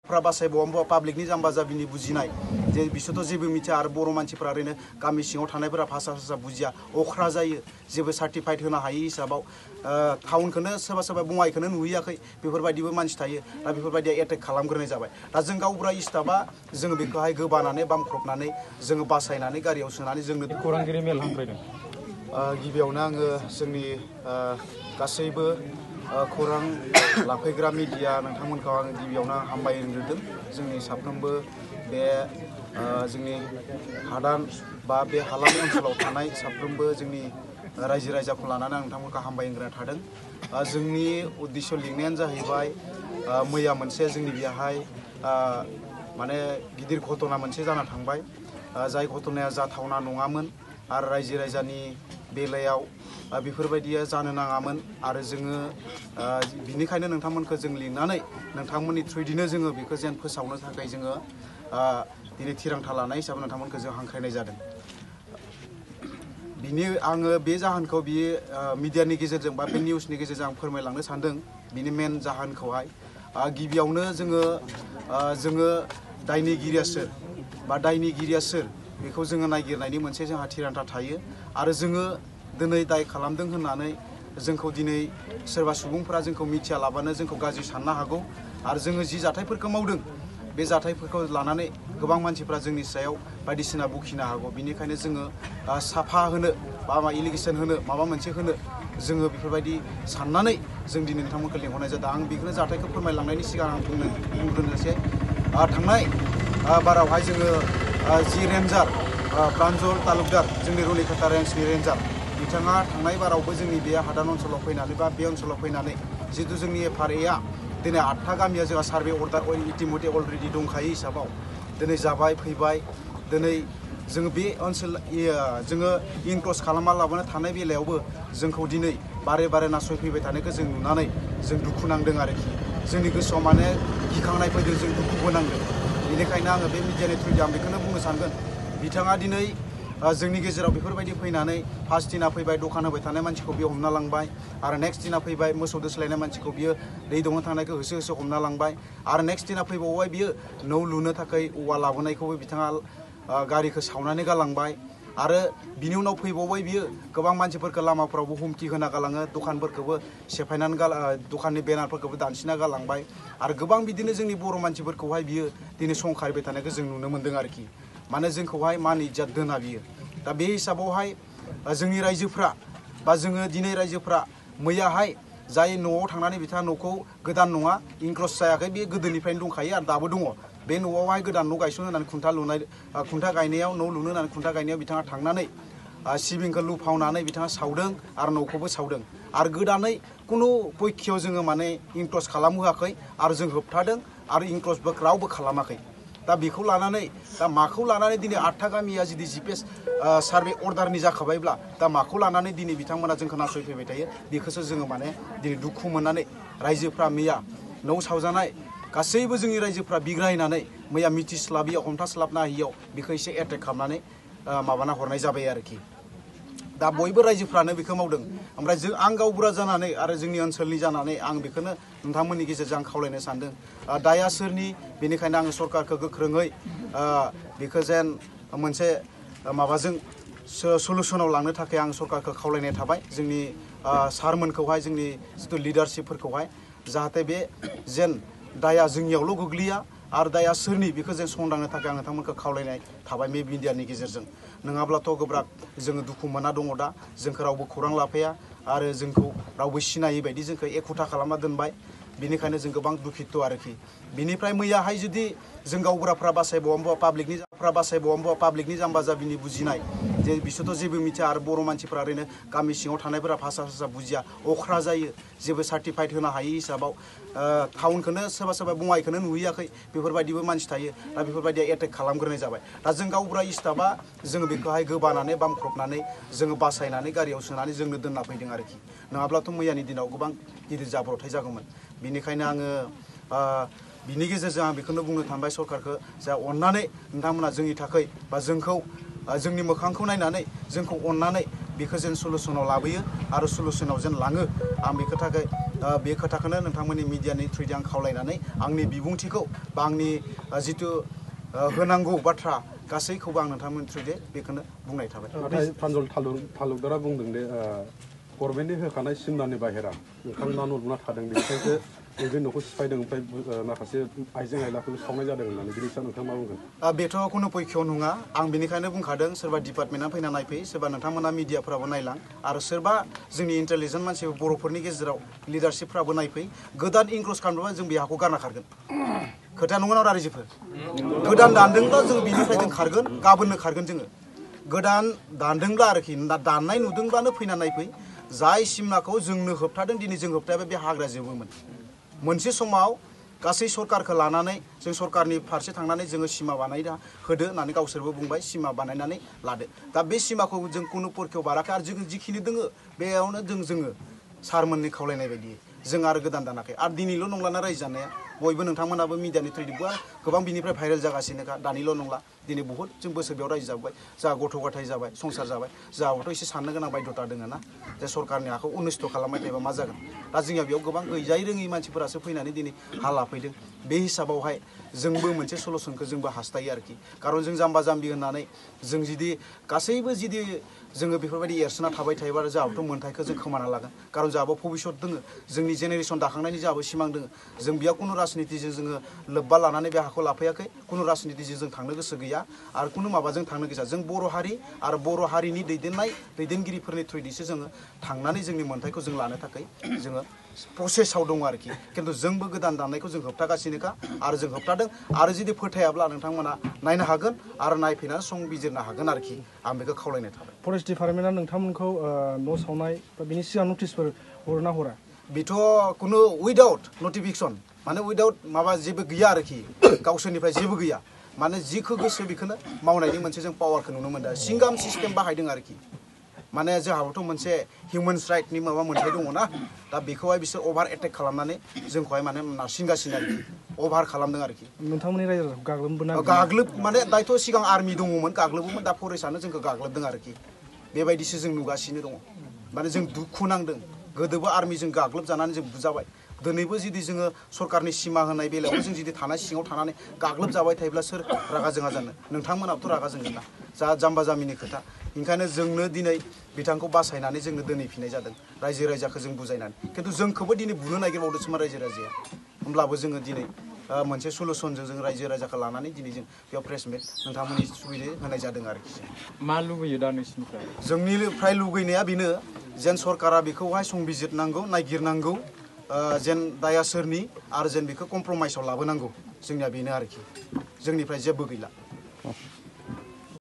फ्रा बासायबावा पाब्लिकनि जाम्बा जाबिनि बुजिनाय जे बिसोरथ' जेबो मिथिया आरो बर' मानसिफ्रा ओरैनो गामि सिङाव थानायफोरा भाषा बुजिया अख्रा जायो जेबो सार्टिफाइड होनो हायि हिसाबाव टाउनखौनो सोरबा बङाइखौनो नुहैयाखै बेफोरबायदिबो मानसि थायो दा बेफोरबायदिया एटेक खालामग्रोनाय जाबाय दा जों गावबुरा स्टाफआ जोङो बेखौहाय गोबानानै बामख्रबनानै जोङो बासायनानै गारियाव सोनानै जोंनो खौरांगिरि मेल हांख्रायदों गिबियावनो आङो जोंनि गासैबो खौरां लाफैग्रा मिडिया नोंथांमोनखौ आङो गिबियावनो हामबायग्रोदों जोंनि साफ्रोमबो बे जोंनि हादान बा बे हालाम ओनसोलाव थानाय साफ्रोमबो जोंनि रायजो राजाखौ लानानै आं नोंथांमोनखौ हामबायग्रोना थादों जोंनि उद्देश्य लिंनायानो जाहैबाय मैया मोनसे जोंनि बेहाय माने गिदिर घटना मोनसे जाना थांबाय जाय घटनाया जाथावना नङामोन आरो रायजो राजानि बेलायाव बेफोरबायदिया जानो नाङामोन आरो जोङो बिनिखायनो नोंथांमोनखौ जों लिंनानै नोंथांमोननि थ्रुयैनो जोङो बेखौ जेन फोसावनो थाखाय जोङो दिनै थिरांथा लानाय हिसाबै नोंथांमोनखौ जों हांख्रायनाय जादों बिनि आङो बे जाहोनखौ बे मिडियानि गेजेरजों बा बे निउसनि गेजेरजों आं फोरमायलांनो सानदों बिनि मेन जाहोनखौहाय गिबियावनो जोङो दायनिगिरिया सोर बा दायनिगिरिया सोर बेखौ जोङो नागिरनायनि मोनसे जोंहा थिरांथा थायो आरो जोङो दिनै दाय खालामदों होननानै जोंखौ दिनै सोरबा सुबुंफोरा जोंखौ मिथिया लाबानो जोंखौ गाज्रि साननो हागौ आरो जोङो जि जाथायफोरखौ मावदों बे जाथायफोरखौ लानानै गोबां मानसिफ्रा जोंनि सायाव बायदिसिना बुखिनो हागौ बिनिखायनो जोङो साफा होनो बा इलिगेसन होनो माबा मोनसे होनो जोङो बेफोरबायदि साननानै जों दिनै नोंथांमोनखौ लिंहरनाय जादों आं बेखौनो जाथायखौ फोरमायलांनायनि सिगां आं बुंग्रोनोसै थांनाय बारावहाय जोङो जि रेन्जार प्रान्जल तालुकदार जोंनि रुनिकाटा रेन्जनि रेन्जार बिथाङा थांनाय बारावबो जोंनि बे हादान ओनसोलाव फैनानै बा बे ओनसोलाव फैनानै जितु जोंनि FRA दिनै 8था गामिया जोंहा सार्भे अर्डार इतिमधे अलरेडि दंखायो हिसाबाव दिनै जाबाय फैबाय दिनै जोङो बे ओनसोल जोङो इनक्ल'ज खालामना लाबोनो थानाय बेलायावबो जोंखौ दिनै बारे बारे नासयफैबाय थानायखौ जों नुनानै जों दुखु नांदों आरोखि जोंनि गोसोआव माने गिखांनाय फैदों जों दुखुबो नांदों बेनिखायनो आङो बे मिडियानि थ्रुयै आं बेखौनो बुंनो सानगोन बिथाङा दिनै जोंनि गेजेराव बेफोरबायदि फैनानै फार्स्ट दिना फैबाय दखान होबाय थानाय मानसिखौ बियो हमना लांबाय आरो नेक्स्ट दिना फैबाय मोसौ दोस्लायनाय मानसिखौ बियो दै दौनो थांनायखौ होसो होसो हमना लांबाय आरो नेक्स्ट दिना फैबावबाय बियो न' लुनो थाखाय औवा लाबोनायखौबो बिथाङा गारिखौ सावनानै गालांबाय आरो बिनि उनाव फैबावबाय बियो गोबां मानसिफोरखौ लामाफ्रावबो हुमखि होना गालाङो दखानफोरखौबो सेफायनानै दखाननि बेनारफोरखौबो दानसिना गालांबाय आरो गोबां बिदिनो जोंनि बर' मानसिफोरखौहाय बियो दिनै संखारिबाय थानायखौ जों नुनो मोन्दों आरोखि माने जोंखौहाय मान इज्जत दोना बियो दा बे हिसाबावहाय जोंनि रायजोफ्रा बा जोङो दिनै रायजोफ्रा मैयाहाय जाय न'आव थांनानै बिथाङा न'खौ गोदान नङा इनक्ल'ज जायाखै बे गोदोनिफ्रायनो दंखायो आरो दाबो दङ बे न'आवहाय गोदान न' गायसननो होननानै खुन्था गायनायाव न' लुनो होननानै खुन्था गायनायाव बिथाङा थांनानै सिबिंखौ लुफावनानै बिथाङा सावदों आरो न'खौबो सावदों आरो गोदानै खुनु पक्षआव जोङो माने इनक्ल'ज खालामहोआखै आरो जों होबथादों आरो इनक्ल'जबो रावबो खालामाखै दा बेखौ लानानै दा माखौ लानानै दिनै 8था गामिया जुदि GPS सार्भे अर्डारनि जाखाबायब्ला दा माखौ लानानै दिनै बिथांमोना जोंखौ नासयफैबाय थायो बेखौसो जोङो माने दिनै दुखु मोननानै रायजोफ्रा मैया न' सावजानाय गासैबो जोंनि रायजोफ्रा बिग्रायनानै मैया मिथिस्लाबियाव हमथास्लाबनो हायियाव बेखौ एसे एटेक खालामनानै माबाना हरनाय जाबाय आरोखि दा बयबो रायजोफ्रानो बेखौ मावदों ओमफ्राय आं गावबुरा जानानै आरो जोंनि ओनसोलनि जानानै आं बेखौनो नोंथांमोननि गेजेरजों आं खावलायनो सानदों दाया सोरनि बेनिखायनो आङो सरकारखौ गोख्रोङै बेखौ जेन मोनसे माबाजों सलुसनाव लांनो थाखाय आं सरकारखौ खावलायनाय थाबाय जोंनि सारमोनखौहाय जोंनि जिथु लिडारशिपफोरखौहाय जाहाथे बे जेन दाया जोंनियावल' गोग्लैया आरो दाया सोरनि बेखौ जों संदांनो थाखाय आं नोंथांमोनखौ खावलायनाय थाबाय बे मिडियानि गेजेरजों नङाब्लाथ' गोब्राब जोङो दुखु मोनना दङ दा जोंखौ रावबो खौरां लाफैया आरो जोंखौ रावबो सिनायै बायदि जोंखौ एखुथा खालामना दोनबाय बेनिखायनो जों गोबां दुखित आरोखि बिनिफ्राय मैयाहाय जुदि जों गावबुराफ्रा बासायबावा पाब्लिकनि जाम्बा जाबिनि बुजिनाय जे बिसोरथ' जेबो मिथिया आरो बर' मानसिफ्रा ओरैनो गामि सिङाव थानायफोरा भाषा बुजिया अख्रा जायो जेबो सार्टिफाइड होनो हायि हिसाबाव टाउनखौनो सोरबा बङाइखौनो नुहैयाखै बेफोरबायदिबो मानसि थायो दा बेफोरबायदिया एटेक खालामग्रोनाय जाबाय दा जों गावबुरा स्टाफआ जोङो बेखौहाय गोबानानै बामख्रबनानै जोङो बासायनानै गारियाव सोनानै जोंनो दोनना फैदों आरोखि नङाब्लाथ' मैयानि दिनाव गोबां गिदिर जाब्रबथाय जागौमोन बेनिखायनो आङो बिनि गेजेरजों आं बेखौनो बुंनो थांबाय सरकारखौ जा अननानै नोंथांमोना जोंनि थाखाय बा जोंखौ जोंनि मोखांखौ नायनानै जोंखौ अननानै बेखौ जेन सलुसनाव लाबोयो आरो सलुसनाव जेन लाङो आं बेखौ थाखाय बे खोथाखौनो नोंथांमोननि मिडियानि थ्रुयै आं खावलायनानै आंनि बिबुंथिखौ बा आंनि जिथु होनांगौ बाथ्रा गासैखौबो आं नोंथांमोननि थ्रुयै बेखौनो बुंनाय थाबाय। नाथाय प्रान्जल तालुकदारा बुंदों दे गभर्नमेन्टनि होखानाय सिमनानि बाहेरा नोंथांमोना न' लुना थादों बेनिखायसो नैबे न'खौ सिफायदों ओमफ्राय माखासे आइजें आइलाखौ सावनाय जादों होननानै बिनि सायाव नोंथाङा मा बुंगोन? बेथ' खुनु पयक्ष' नङा आं बेनिखायनो बुंखादों सोरबा डिपार्टमेन्टआ फैना नायफै सोरबा नोंथांमोना मिडियाफोराबो नायलां आरो सोरबा जोंनि इन्टेलिजेन्ट मानसि बर'फोरनि गेजेराव लिडारशिपफ्राबो नायफै गोदान इनक्ल'ज खालामोबा जों बे हाखौ गारना खारगोन खोथाया नंगौना रायजोफोर गोदान दानदोंब्ला जों बिनिफ्राय जों खारगोन गाबोननो खारगोन जोङो गोदान दानदोंब्ला आरोखि दाननाय नुदोंब्लानो फैना नायफै जाय सिमनाखौ जोंनो होबथादों दिनै जों होबथायाबा बे हाग्राया जोबोमोन मोनसे समाव गासै सरकारखौ लानानै जों सरकारनि फारसे थांनानै जोङो सिमा बानायना होदो होननानै गावसोरबो बुंबाय सिमा बानायनानै लादो दा बे सिमाखौ जों कुनु परखेव बाराखै आरो जों जिखिनि दोङो बेयावनो जोङो सारमोननि खावलायनाय बायदि जों आरो गोदान दानाखै आरो दिनैल' नंलाना रायजो जानाया बयबो नोंथांमोनाबो मिडियानि थ्रुयैबो गोबां बिनिफ्राय भाइरेल जागासिनोखा दानिल' नंला दिनै बहुत जों बोसोर बेयाव रायजो जाबाय जा गथ' गथाय जाबाय संसार जाबाय जोंहाबोथ' एसे साननो गोनां बायध'था दङ ना जे सरकारनि हाखौ अनिस्थ' खालामबाय थायोबा मा जागोन दा जोंनिया बेयाव गोबां गैजायै रोङि मानसिफोरासो फैनानै दिनै हा लाफैदों बे हिसाबावहाय जोंबो मोनसे सलुसनखौ जोंबो हास्थायो आरोखि खारन जों जाम्बा जाम्बि होननानै जों जुदि गासैबो जुदि जोङो बेफोरबायदि एरसोना थाबाय थायोबा जोंहाबोथ' मोन्थायखौ जों खोमाना लागोन खारन जोंहाबो भबिष्यत दङ जोंनि जेनेरेसन दाखांनायनि जोंहाबो सिमां दङ जों बेयाव खुनु राजनितिजों जोङो लोब्बा लानानै बे हाखौ लाफैयाखै खुनु राजनितिजों जों थांनो गोसो गैया आरो खुनु माबाजों थांनो गोसो जों बर' हारि आरो बर' हारिनि दैदेनगिरिफोरनि थ्रुयैसो जोङो थांनानै जोंनि मोन्थायखौ जों लानो थाखाय जोङो प्रसेसआव दङ आरोखि खिन्थु जोंबो गोदान दाननायखौ जों होबथागासिनोखा आरो जों होबथादों आरो जुदि फोथायाब्ला नोंथांमोना नायनो हागोन आरो नायफैनानै संबिजिरनो हागोन आरोखि आं बेखौ खावलायनाय थाबाय। फरेस्ट डिपार्टमेन्टआ नोंथांमोनखौ न' सावनाय बा बिनि सिगां नटिसफोर हरना हरा? बेथ' खुनु उइदाउट नटिफिकेसन माने उइदाउट माबा जेबो गैया आरोखि गावसोरनिफ्राय जेबो गैया माने जिखौ गोसो बेखौनो मावनायनि मोनसे जों पावारखौ नुनो मोनदों सिंगाम सिस्टेम बाहायदों आरोखि माने जोंहाबोथ' मोनसे हिउमेन्स राइटनि माबा मोनथाय दङ ना दा बेखौहाय बिसोर अभार एटेक खालामनानै जोंखौहाय माने नारसिनगासिनो आरोखि अभार खालामदों आरोखि नोंथांमोननि रायजो गाग्लोबबोना गाग्लोब माने दायथ' सिगां आर्मि दङमोन गाग्लोबोमोन दा फरेस्टआनो जोंखौ गाग्लोबदों आरोखि बेबायदिसो जों नुगासिनो दङ माने जों दुखु नांदों गोदोबो आर्मिजों गाग्लोबजानानै जों बुजाबाय दिनैबो जुदि जोङो सरकारनि सिमा होनाय बेलायावबो जों जुदि थानाय सिङाव थानानै गाग्लोबजाबाय थायोब्ला सोर रागा जोङा जानो नोंथांमोनाबोथ' रागा जोंगोन ना जा जाम्बा जाम्बिनि खोथा ओंखायनो जोंनो दिनै बिथांखौ बासायनानै जोंनो दोनहैफिननाय जादों रायजो राजाखौ जों बुजायनानै खिन्थु जोंखौबो दिनै बुनो नागिरबावदोंसोमोन रायजो राजाया होमब्लाबो जोङो दिनै मोनसे सलुसनजों जों रायजो राजाखौ लानानै दिनै जों बेयाव प्रेस मिट नोंथांमोननि सुबिदायै होनाय जादों आरोखि मा लुबैयो दा नोंसिनिफ्राय जोंनिफ्राय लुगैनाया बेनो जेन सरकारा बेखौहाय संबिजिरनांगौ नायगिरनांगौ जेन दाया सोरनि आरो जेन बेखौ कमप्रमाइसआव लाबोनांगौ जोंनिया बेनो आरोखि जोंनिफ्राय जेबो गैला।